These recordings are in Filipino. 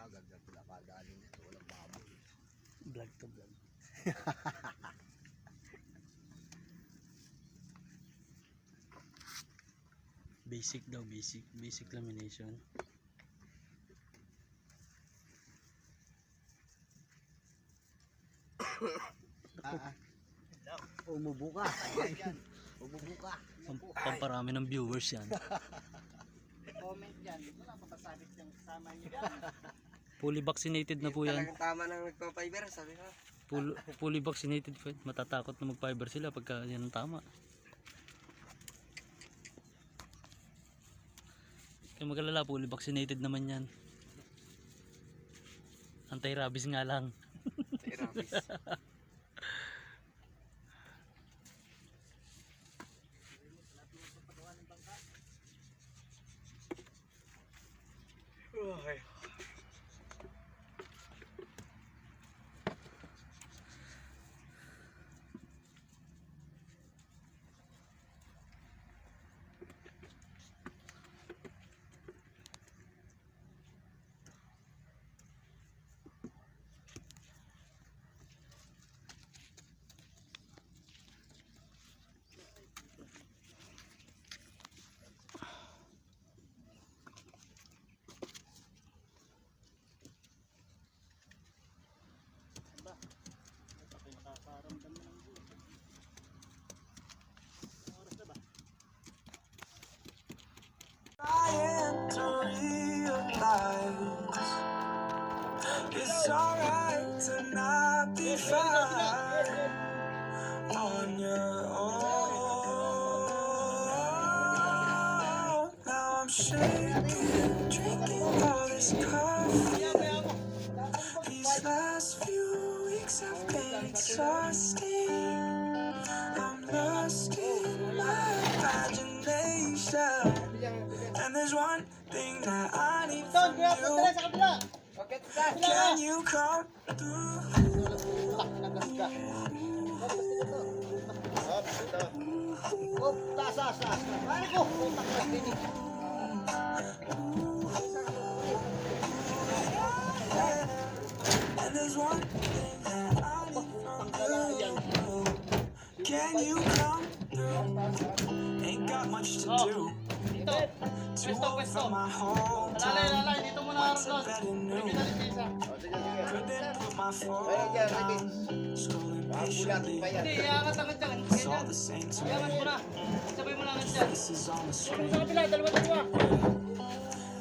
dagat at pinakadaling ito, walang baboy. Vlog to vlog. Basic daw, basic lamination. Umubo ka. Umubo ka. Pamparami ng viewers yan. Comment yan. Wala pa pasabit yung kasama nyo yan. Fully vaccinated na po yan. Talagang tama nang nagpa-fiber, sabi ko. Fully vaccinated po. Matatakot na mag-fiber sila pagka yan ang tama. Kaya mag-alala, fully vaccinated naman yan. Anti-rabies nga lang. Anti-rabies. Okay. Trying to realize it's alright to not be fine on your own. Now I'm shaking, drinking all this coffee. These last few weeks have been exhausting. I'm lost in my imagination. And there's one thing that I need from you. Can you come through? And there's one thing that I need from you. Can you come through? Ain't got much to do. Two from my hometown. What's a better news? Couldn't put my phone down. Scrolling patiently. It's all the same to me. Faces on the screen.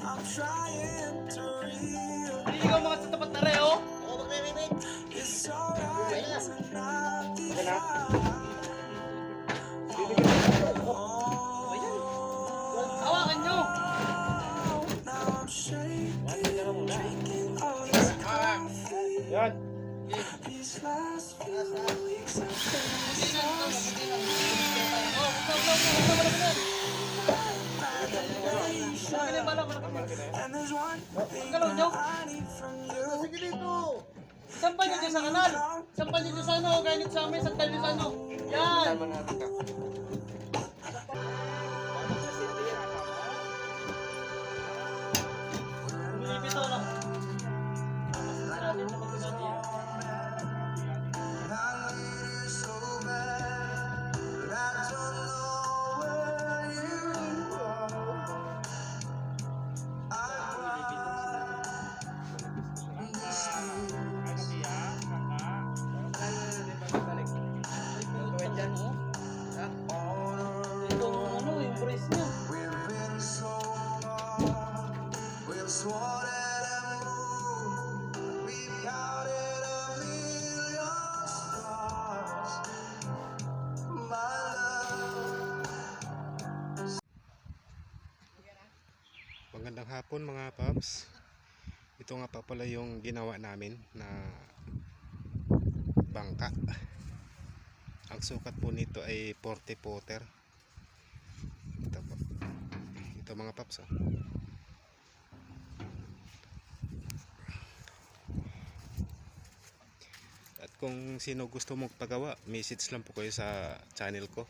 I'm trying to realize it's alright to not be fine. These last few weeks have been and there's one thing that I need from you. Sampal nyo dyan sa kanal. Sampal nyo dyan sa ano. Ganit sa amin. Sampal nyo sa ano. Yan. Umilipit o no? Magandang hapon mga paps. Ito nga pa pala yung ginawa namin na bangka. Ang sukat po nito ay 40 footer. Ito po. Ito mga paps. At kung sino gusto magpagawa, message lang po kayo sa channel ko.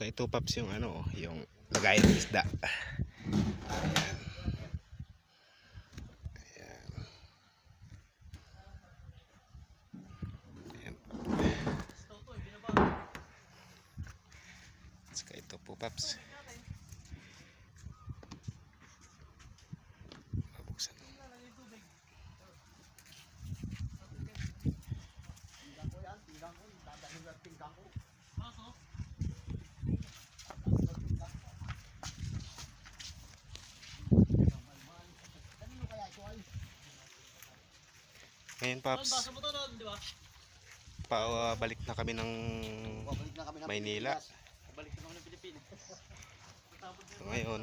Saka ito paps yung ano, yung lagayan ng isda. Ayan. Ayan. Ayan. Saka ito po paps. Mabuksan. Ngayon paps, Basa mo to doon, di ba? balik na kami ng Babalik na kami ng Maynila. Pilipinas. Balik na ako ng Pilipinas. So ngayon,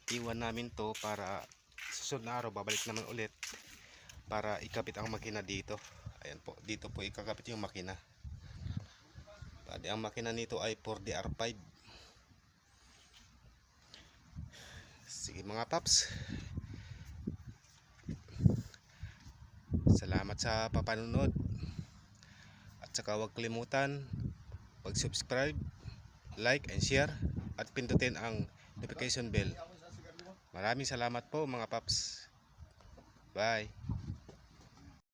iwan namin to para susunod na araw babalik naman ulit para ikapit ang makina dito. Ayan po, dito po ikakapit yung makina. Bali, ang makina nito ay 4DR5. Sige mga paps, salamat sa papanunod at saka huwag kalimutan mag-subscribe, like and share at pindutin ang notification bell. Maraming salamat po mga paps. Bye.